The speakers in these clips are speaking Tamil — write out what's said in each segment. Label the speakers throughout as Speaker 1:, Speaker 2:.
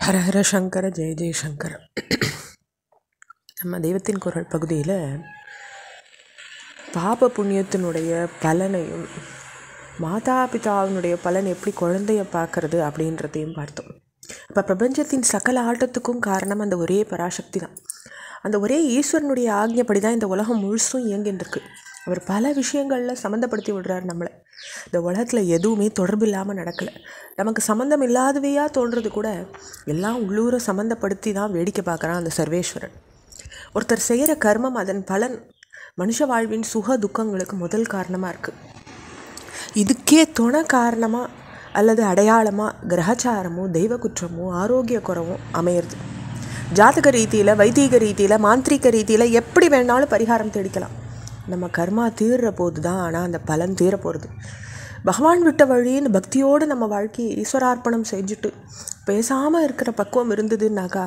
Speaker 1: ஹர ஹர சங்கர ஜெய ஜெயசங்கர். நம்ம தெய்வத்தின் குரல் பகுதியில் பாப புண்ணியத்தினுடைய பலனையும் மாதாபிதாவினுடைய பலன் எப்படி குழந்தைய பார்க்கறது அப்படின்றதையும் பார்த்தோம். இப்போ பிரபஞ்சத்தின் சகல ஆட்டத்துக்கும் காரணம் அந்த ஒரே பராசக்தி தான். அந்த ஒரே ஈஸ்வரனுடைய ஆக்ஞப்படி தான் இந்த உலகம் முழுசும் இயங்கின்றிருக்கு. அவர் பல விஷயங்களில் சம்மந்தப்படுத்தி விடுறார் நம்மளை. இந்த உலகத்தில் எதுவுமே தொடர்பு இல்லாமல் நடக்கலை. நமக்கு சம்மந்தம் இல்லாதவையாக தோன்றது கூட எல்லாம் உள்ளூரை சம்மந்தப்படுத்தி தான் வேடிக்கை பார்க்குறான் அந்த சர்வேஸ்வரன். ஒருத்தர் செய்கிற கர்மம், அதன் பலன் மனுஷ வாழ்வின் சுக துக்கங்களுக்கு முதல் காரணமாக இருக்குது. இதுக்கே துணை காரணமாக அல்லது அடையாளமாக கிரகச்சாரமோ தெய்வ குற்றமோ ஆரோக்கிய குறவும் அமையிறது. ஜாதக ரீதியில், வைதீக ரீதியில், மாந்திரிக ரீதியில் எப்படி வேணாலும் பரிகாரம் தேடிக்கலாம். நம்ம கர்மா தீர்ற போது தான் ஆனால் அந்த பலன் தீர போகிறது. பகவான் விட்ட வழின்னு பக்தியோடு நம்ம வாழ்க்கையை ஈஸ்வரார்ப்பணம் செஞ்சுட்டு பேசாமல் இருக்கிற பக்குவம் இருந்ததுன்னாக்கா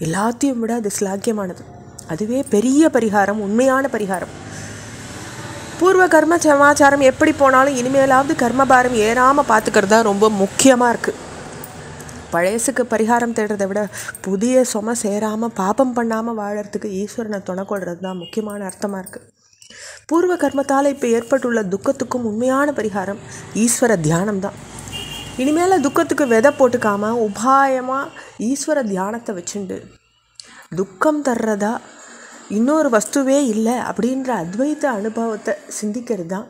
Speaker 1: எல்லாத்தையும் விட அது ஸ்லாக்கியமானது. அதுவே பெரிய பரிகாரம், உண்மையான பரிகாரம். பூர்வ கர்ம சமாச்சாரம் எப்படி போனாலும் இனிமேலாவது கர்மபாரம் ஏறாமல் பார்த்துக்கிறது தான் ரொம்ப முக்கியமாக இருக்குது. பழையசுக்கு பரிகாரம் தேடுறதை விட புதிய சும சேராமல் பாபம் பண்ணாமல் வாழறதுக்கு ஈஸ்வரனை துணை கொள்வது தான் முக்கியமான அர்த்தமாக இருக்குது. பூர்வ கர்மத்தால் இப்போ ஏற்பட்டுள்ள துக்கத்துக்கும் உண்மையான பரிகாரம் ஈஸ்வர தியானம் தான். இனிமேல் துக்கத்துக்கு விதை போட்டுக்காமல் உபாயமாக ஈஸ்வர தியானத்தை வச்சுண்டு துக்கம் தர்றதா இன்னொரு வஸ்துவே இல்லை அப்படின்ற அத்வைத்த அனுபவத்தை சிந்திக்கிறது தான்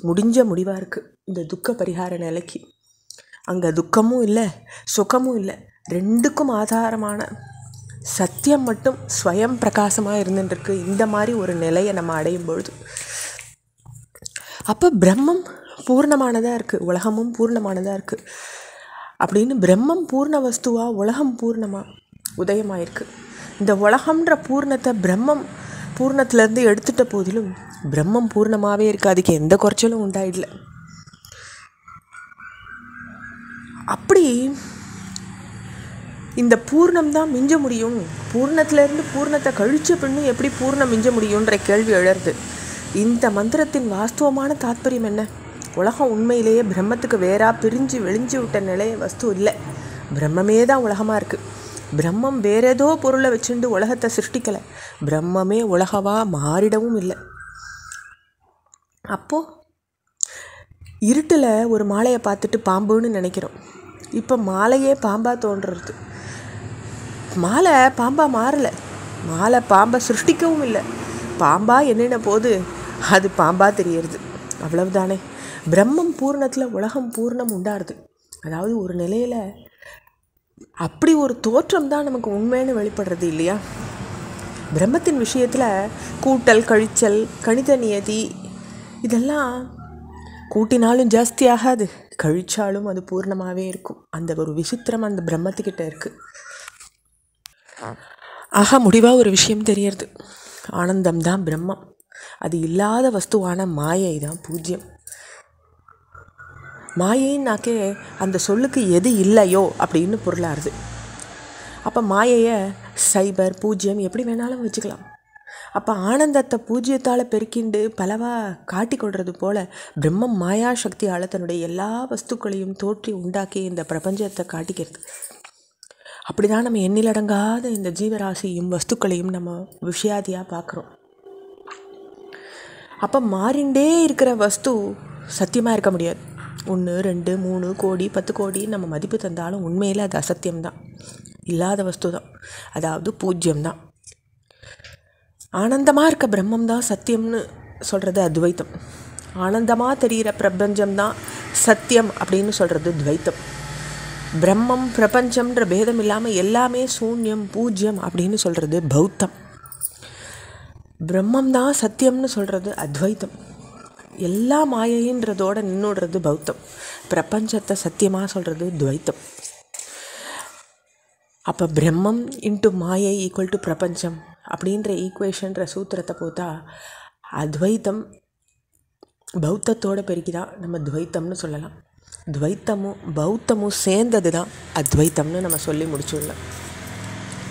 Speaker 1: முடிஞ்ச முடிவாக இருக்குது இந்த துக்க பரிகார நிலைக்கு. அங்கே துக்கமும் இல்லை, சுகமும் இல்லை, ரெண்டுக்கும் ஆதாரமான சத்தியம் மட்டும் ஸ்வயம் பிரகாசமாக இருந்துட்டுருக்கு. இந்த மாதிரி ஒரு நிலையை நம்ம அடையும் பொழுது அப்போ பிரம்மம் பூர்ணமானதாக இருக்குது, உலகமும் பூர்ணமானதாக இருக்குது அப்படின்னு பிரம்மம் பூர்ண வஸ்துவாக உலகம் பூர்ணமாக உதயமாயிருக்கு. இந்த உலகம்ன்ற பூர்ணத்தை பிரம்மம் பூர்ணத்துலேருந்து எடுத்துட்ட போதிலும் பிரம்மம் பூர்ணமாகவே இருக்குது. அதுக்கு எந்த குறைச்சலும் உண்டாயிடல. அப்படி இந்த பூர்ணம் தான் மிஞ்ச முடியும். பூர்ணத்துலேருந்து பூர்ணத்தை கழிச்ச பின்னும் எப்படி பூர்ணம் மிஞ்ச முடியுன்ற கேள்வி எழறது. இந்த மந்திரத்தின் வாஸ்தவமான தாத்பரியம் என்ன? உலகம் உண்மையிலேயே பிரம்மத்துக்கு வேறாக பிரிஞ்சு வெளிஞ்சு விட்ட நிலைய வஸ்து இல்லை. பிரம்மமே தான் உலகமாக இருக்குது. பிரம்மம் வேறேதோ பொருளை வச்சுட்டு உலகத்தை சிருஷ்டிக்கலை. பிரம்மமே உலகமாக மாறிடவும் இல்லை. அப்போது இருட்டில் ஒரு மாலையை பார்த்துட்டு பாம்புன்னு நினைக்கிறோம். இப்போ மாலையே பாம்பாக தோன்றுறது. மாலை பாம்பாக மாறலை, மாலை பாம்பை சிருஷ்டிக்கவும் இல்லை. பாம்பாக என்னென்ன போது அது பாம்பாக தெரியறது, அவ்வளவுதானே. பிரம்மம் பூர்ணத்தில் உலகம் பூர்ணம் உண்டாருது. அதாவது ஒரு நிலையில் அப்படி ஒரு தோற்றம் தான் நமக்கு உண்மைன்னு வெளிப்படுறது இல்லையா? பிரம்மத்தின் விஷயத்தில் கூட்டல் கழிச்சல் கணித நியதி இதெல்லாம் கூட்டினாலும் ஜாஸ்தி ஆகாது, கழிச்சாலும் அது பூர்ணமாகவே இருக்கும். அந்த ஒரு விசித்திரம் அந்த பிரம்மத்துக்கிட்ட இருக்குது. ஆக முடிவாக ஒரு விஷயம் தெரியறது, ஆனந்தம் தான் பிரம்மம். அது இல்லாத வஸ்துவான மாயை தான் பூஜ்யம். மாயைன்னாக்கே அந்த சொல்லுக்கு எது இல்லையோ அப்படின்னு பொருளாருது. அப்போ மாயையை சைபர் பூஜ்யம் எப்படி வேணாலும் வச்சுக்கலாம். அப்போ ஆனந்தத்தை பூஜ்யத்தால் பெருக்கிண்டு பலவாக காட்டி கொள்வது போல் பிரம்மம் மாயா சக்தியால் தன்னுடைய எல்லா வஸ்துக்களையும் தோற்றி உண்டாக்கி இந்த பிரபஞ்சத்தை காட்டிக்கிறது. அப்படி தான் நம்ம எண்ணிலடங்காத இந்த ஜீவராசியும் வஸ்துக்களையும் நம்ம விஷயாதியாக பார்க்குறோம். அப்போ மாறிண்டே இருக்கிற வஸ்து சத்தியமாக இருக்க முடியாது. 1, 2, 3 கோடி 10 கோடி நம்ம மதிப்பு தந்தாலும் உண்மையில் அது அசத்தியம்தான், இல்லாத வஸ்து தான், அதாவது பூஜ்யம்தான். ஆனந்தமாக இருக்க பிரம்மம் தான் சத்தியம்னு சொல்கிறது அத்வைத்தம். ஆனந்தமாக தெரிகிற பிரபஞ்சம்தான் சத்தியம் அப்படின்னு சொல்கிறது துவைத்தம். பிரம்மம் பிரபஞ்சம்ன்ற பேதம் இல்லாமல் எல்லாமே சூன்யம் பூஜ்யம் அப்படின்னு சொல்கிறது பௌத்தம். பிரம்மம் தான் சத்தியம்னு சொல்கிறது அத்வைத்தம். எல்லா மாயைன்றதோடு நின்றுடுறது பௌத்தம். பிரபஞ்சத்தை சத்தியமாக சொல்கிறது துவைத்தம். அப்போ பிரம்மம் இன்ட்டு மாயை ஈக்குவல் டு பிரபஞ்சம் அப்படின்ற ஈக்குவேஷன்ற சூத்திரத்தை போத்தா அத்வைத்தம் பௌத்தத்தோடு பெருக்கி தான் நம்ம துவைத்தம்னு சொல்லலாம். துவைத்தமும் பௌத்தமும் சேர்ந்தது தான் அத்வைத்தம்னு நம்ம சொல்லி முடிச்சுடலாம்.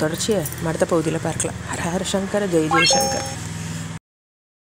Speaker 1: தொடர்ச்சியை அடுத்த பகுதியில் பார்க்கலாம். ஹர ஹர சங்கர ஜெய ஜெயசங்கர்.